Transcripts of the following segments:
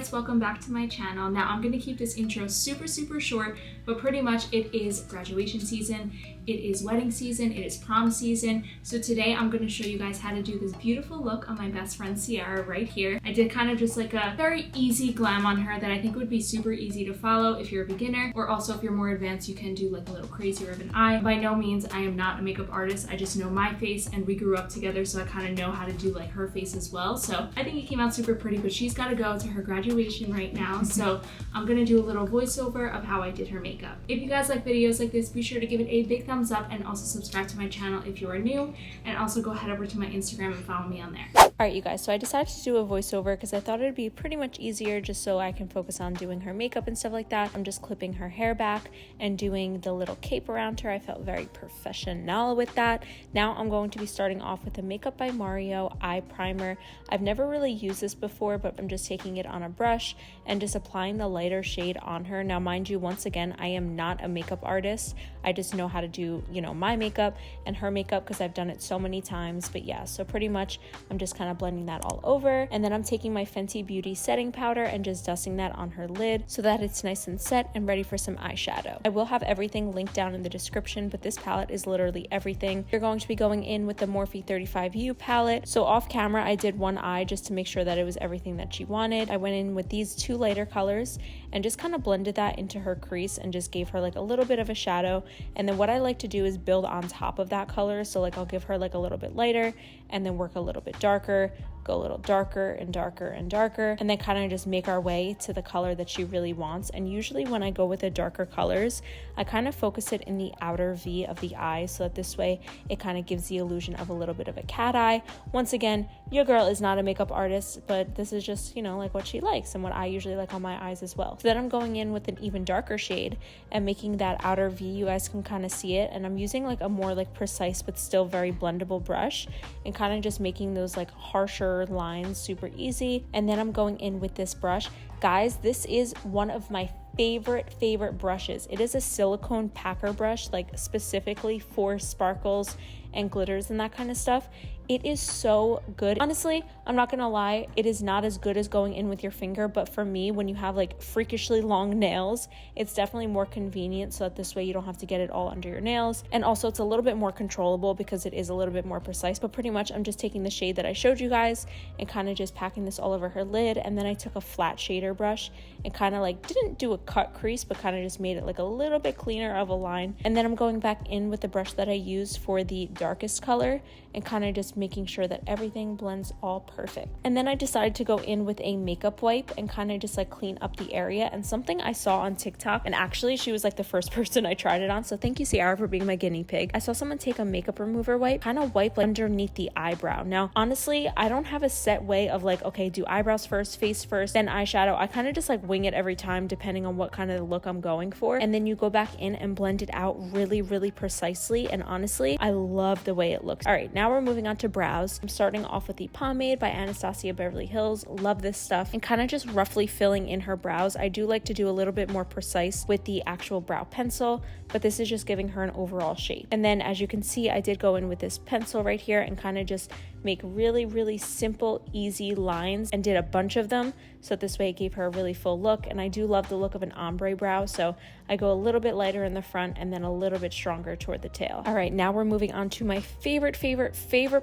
guys, welcome back to my channel. Now I'm going to keep this intro super short, but pretty much it is graduation season, it is wedding season, it is prom season. So today I'm going to show you guys how to do this beautiful look on my best friend Sierra right here. I did kind of just like a very easy glam on her that I think would be super easy to follow if you're a beginner, or also if you're more advanced you can do like a little crazier of an eye. By no means I am not a makeup artist, I just know my face and we grew up together, so I kind of know how to do like her face as well. So I think it came out super pretty, but she's got to go to her graduation right now, so I'm gonna do a little voiceover of how I did her makeup. If you guys like videos like this, be sure to give it a big thumbs up and also subscribe to my channel if you are new, and also go head over to my Instagram and follow me on there. Alright you guys, so I decided to do a voiceover because I thought it'd be pretty much easier just so I can focus on doing her makeup and stuff like that. I'm just clipping her hair back and doing the little cape around her. I felt very professional with that. Now I'm going to be starting off with the Makeup by Mario eye primer. I've never really used this before, but I'm just taking it on a brush and just applying the lighter shade on her. Now mind you, once again, I am not a makeup artist. I just know how to do, you know, my makeup and her makeup because I've done it so many times. But yeah, so pretty much I'm just kind of blending that all over, and then I'm taking my Fenty Beauty setting powder and just dusting that on her lid so that it's nice and set and ready for some eyeshadow. I will have everything linked down in the description, but this palette is literally everything. You're going to be going in with the Morphe 35U palette. So off camera I did one eye just to make sure that it was everything that she wanted. I went in with these two lighter colors and just kind of blended that into her crease and just gave her like a little bit of a shadow. And then what I like to do is build on top of that color, so like I'll give her like a little bit lighter and then work a little bit darker, go a little darker and darker and darker, and then kind of just make our way to the color that she really wants. And usually when I go with the darker colors, I kind of focus it in the outer V of the eye, so that this way it kind of gives the illusion of a little bit of a cat eye. Once again, your girl is not a makeup artist, but this is just, you know, like what she likes and what I usually like on my eyes as well. So then I'm going in with an even darker shade and making that outer V. You guys can kind of see it, and I'm using like a more like precise but still very blendable brush and kind of just making those like harsher lines super easy. And then I'm going in with this brush. Guys, this is one of my favorite brushes. It is a silicone packer brush, like specifically for sparkles and glitters and that kind of stuff. It is so good. Honestly, I'm not gonna lie, it is not as good as going in with your finger, but for me, when you have like freakishly long nails, it's definitely more convenient, so that this way you don't have to get it all under your nails. And also it's a little bit more controllable because it is a little bit more precise. But pretty much I'm just taking the shade that I showed you guys and kind of just packing this all over her lid. And then I took a flat shader brush and kind of like didn't do a cut crease, but kind of just made it like a little bit cleaner of a line. And then I'm going back in with the brush that I used for the darkest color and kind of just making sure that everything blends all perfect. And then I decided to go in with a makeup wipe and kind of just like clean up the area. And something I saw on TikTok, and actually she was like the first person I tried it on, so thank you Sierra for being my guinea pig. I saw someone take a makeup remover wipe, kind of wipe like underneath the eyebrow. Now honestly, I don't have a set way of like, okay, do eyebrows first, face first, then eyeshadow. I kind of just like wing it every time depending on what kind of look I'm going for. And then you go back in and blend it out really precisely, and honestly I love the way it looks. All right, now we're moving on to brows. I'm starting off with the Pomade by Anastasia Beverly Hills. Love this stuff. And kind of just roughly filling in her brows. I do like to do a little bit more precise with the actual brow pencil, but this is just giving her an overall shape. And then as you can see, I did go in with this pencil right here and kind of just make really simple, easy lines, and did a bunch of them, so this way it gave her a really full look. And I do love the look of an ombre brow, so I go a little bit lighter in the front and then a little bit stronger toward the tail. All right, now we're moving on to my favorite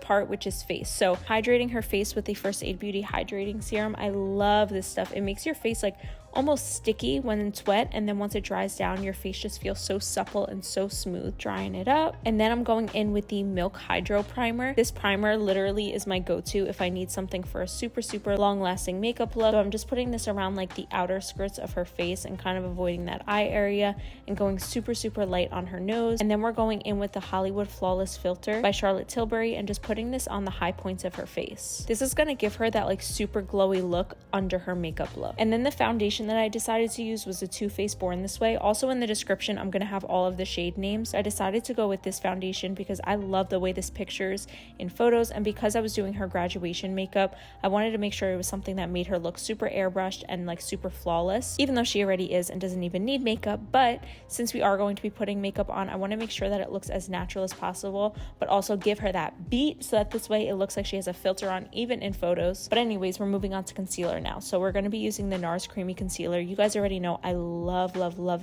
part, which is face. So hydrating her face with the First Aid Beauty Hydrating Serum. I love this stuff. It makes your face like almost sticky when it's wet, and then once it dries down, your face just feels so supple and so smooth. Drying it up, and then I'm going in with the Milk Hydro Primer. This primer literally is my go-to if I need something for a super long-lasting makeup look. So I'm just putting this around like the outer skirts of her face and kind of avoiding that eye area, and going super light on her nose. And then we're going in with the Hollywood Flawless Filter by Charlotte Tilbury and just putting this on the high points of her face. This is going to give her that like super glowy look under her makeup look. And then the foundation foundation that I decided to use was the Too Faced Born This Way. Also in the description, I'm going to have all of the shade names. I decided to go with this foundation because I love the way this pictures in photos, and because I was doing her graduation makeup, I wanted to make sure it was something that made her look super airbrushed and like super flawless, even though she already is and doesn't even need makeup. But since we are going to be putting makeup on, I want to make sure that it looks as natural as possible, but also give her that beat so that this way it looks like she has a filter on even in photos. But anyways, we're moving on to concealer now. So we're going to be using the NARS Creamy Concealer. You guys already know I love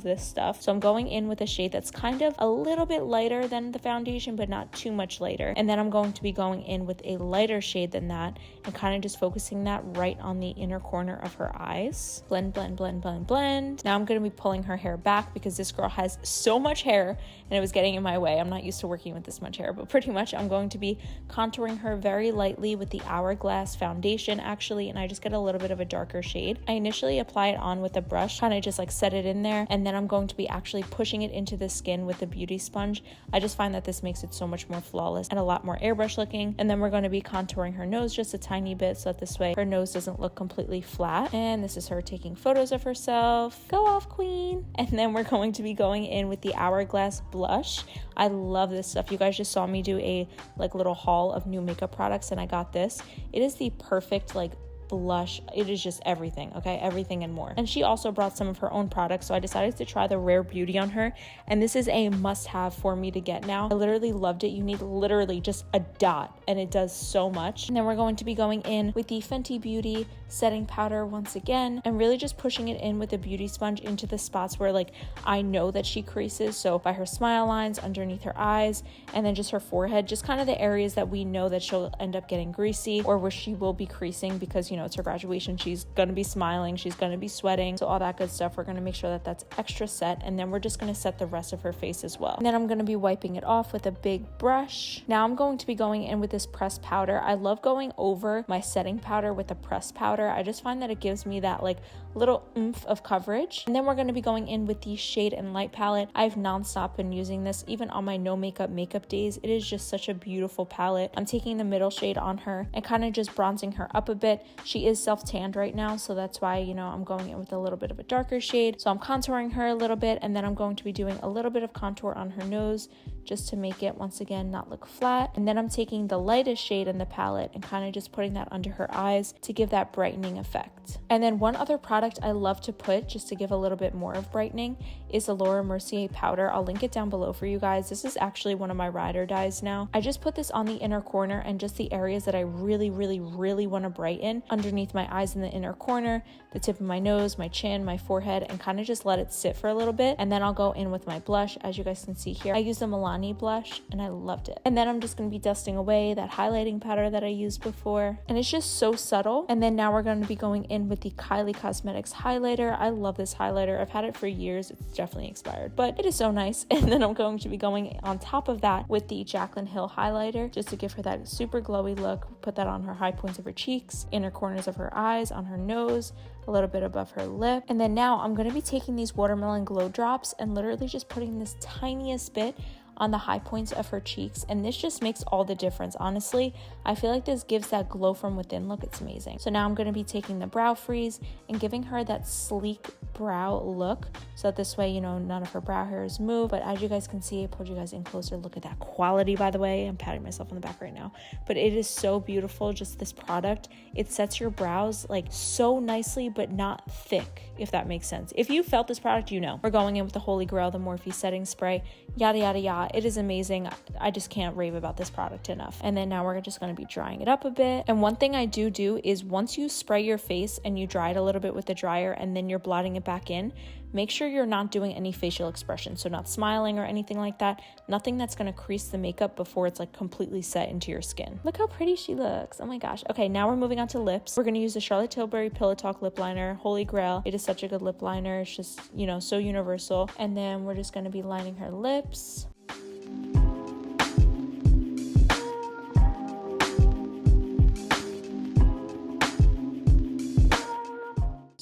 this stuff. So I'm going in with a shade that's kind of a little bit lighter than the foundation, but not too much lighter. And then I'm going to be going in with a lighter shade than that and kind of just focusing that right on the inner corner of her eyes. Blend, blend, blend, blend, blend. Now I'm going to be pulling her hair back because this girl has so much hair and it was getting in my way. I'm not used to working with this much hair, but pretty much I'm going to be contouring her very lightly with the Hourglass foundation actually, and I just get a little bit of a darker shade. I initially apply it on with a brush, kind of just like set it in there, and then I'm going to be actually pushing it into the skin with the beauty sponge. I just find that this makes it so much more flawless and a lot more airbrush looking. And then we're going to be contouring her nose just a tiny bit so that this way her nose doesn't look completely flat. And this is her taking photos of herself. Go off, queen. And then we're going to be going in with the Hourglass blush. I love this stuff. You guys just saw me do a like little haul of new makeup products and I got this. It is the perfect like blush. It is just everything, okay? Everything and more. And she also brought some of her own products, so I decided to try the Rare Beauty on her, and this is a must-have for me to get now. I literally loved it. You need literally just a dot and it does so much. And then we're going to be going in with the Fenty Beauty setting powder once again and really just pushing it in with the beauty sponge into the spots where like I know that she creases, so by her smile lines, underneath her eyes, and then just her forehead, just kind of the areas that we know that she'll end up getting greasy or where she will be creasing because you know it's her graduation, she's gonna be smiling, she's gonna be sweating, so all that good stuff. We're gonna make sure that that's extra set, and then we're just gonna set the rest of her face as well. And then I'm gonna be wiping it off with a big brush. Now I'm going to be going in with this pressed powder. I love going over my setting powder with the pressed powder. I just find that it gives me that like little oomph of coverage. And then we're going to be going in with the Shade and Light palette. I've nonstop been using this even on my no makeup days. It is just such a beautiful palette. I'm taking the middle shade on her and kind of just bronzing her up a bit. She is self-tanned right now, so that's why, you know, I'm going in with a little bit of a darker shade. So I'm contouring her a little bit, and then I'm going to be doing a little bit of contour on her nose just to make it, once again, not look flat. And then I'm taking the lightest shade in the palette and kind of just putting that under her eyes to give that brightening effect. And then one other product I love to put just to give a little bit more of brightening is the Laura Mercier powder. I'll link it down below for you guys. This is actually one of my ride or dies now. I just put this on the inner corner and just the areas that I really want to brighten, underneath my eyes in the inner corner, the tip of my nose, my chin, my forehead, and kind of just let it sit for a little bit. And then I'll go in with my blush. As you guys can see here, I use the Milani blush and I loved it. And then I'm just going to be dusting away that highlighting powder that I used before, and it's just so subtle. And then now we're going to be going in with the Kylie Cosmetics highlighter. I love this highlighter. I've had it for years. It's definitely expired, but it is so nice. And then I'm going to be going on top of that with the Jaclyn Hill highlighter just to give her that super glowy look. Put that on her high points of her cheeks, inner corners of her eyes, on her nose, a little bit above her lip. And then now I'm going to be taking these Watermelon Glow Drops and literally just putting this tiniest bit on the high points of her cheeks, and this just makes all the difference. Honestly, I feel like this gives that glow from within look. It's amazing. So now I'm going to be taking the brow freeze and giving her that sleek brow look, so that this way, you know, none of her brow hairs move. But as you guys can see, I pulled you guys in closer. Look at that quality, by the way. I'm patting myself on the back right now, but it is so beautiful. Just this product, it sets your brows like so nicely, but not thick, if that makes sense. If you felt this product, you know. We're going in with the Holy Grail, the Morphe setting spray, yada yada yada. It is amazing. I just can't rave about this product enough. And then now we're just going to be drying it up a bit. And one thing I do is once you spray your face and you dry it a little bit with the dryer and then you're blotting it back in, make sure you're not doing any facial expression. So not smiling or anything like that. Nothing that's going to crease the makeup before it's like completely set into your skin. Look how pretty she looks. Oh my gosh. Okay, now we're moving on to lips. We're going to use the Charlotte Tilbury Pillow Talk lip liner, Holy Grail. It is such a good lip liner. It's just, you know, so universal. And then we're just going to be lining her lips.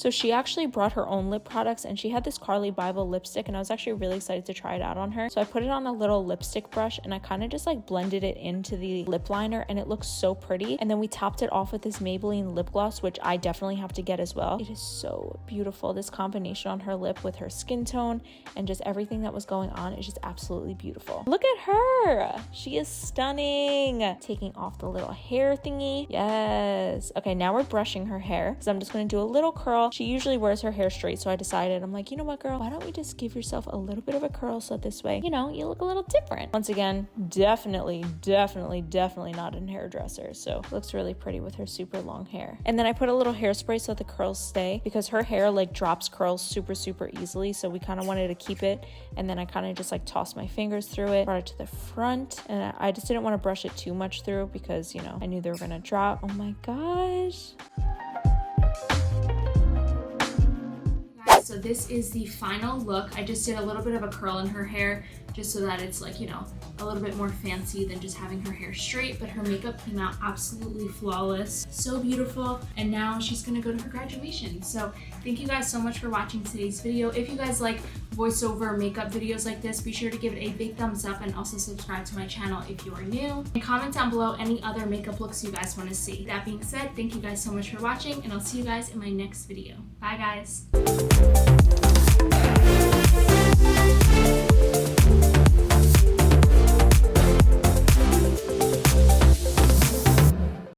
So she actually brought her own lip products, and she had this Carli Bybel lipstick, and I was actually really excited to try it out on her. So I put it on a little lipstick brush, and I kind of just like blended it into the lip liner, and it looks so pretty. And then we topped it off with this Maybelline lip gloss, which I definitely have to get as well. It is so beautiful. This combination on her lip with her skin tone and just everything that was going on is just absolutely beautiful. Look at her. She is stunning. Taking off the little hair thingy. Yes. Okay, now we're brushing her hair because I'm just going to do a little curl. She usually wears her hair straight, so I decided, I'm like, you know what, girl, why don't we just give yourself a little bit of a curl so this way, you know, you look a little different. Once again, definitely not a hairdresser, so looks really pretty with her super long hair. And then I put a little hairspray so the curls stay, because her hair like drops curls super easily, so we kind of wanted to keep it. And then I kind of just like tossed my fingers through it, brought it to the front, and I just didn't want to brush it too much through because, you know, I knew they were gonna drop. Oh my gosh. So this is the final look. I just did a little bit of a curl in her hair just so that it's like, you know, a little bit more fancy than just having her hair straight, but her makeup came out absolutely flawless. So beautiful. And now she's gonna go to her graduation. So thank you guys so much for watching today's video. If you guys like voiceover makeup videos like this, be sure to give it a big thumbs up and also subscribe to my channel if you are new. And comment down below any other makeup looks you guys wanna see. That being said, thank you guys so much for watching, and I'll see you guys in my next video. Bye guys.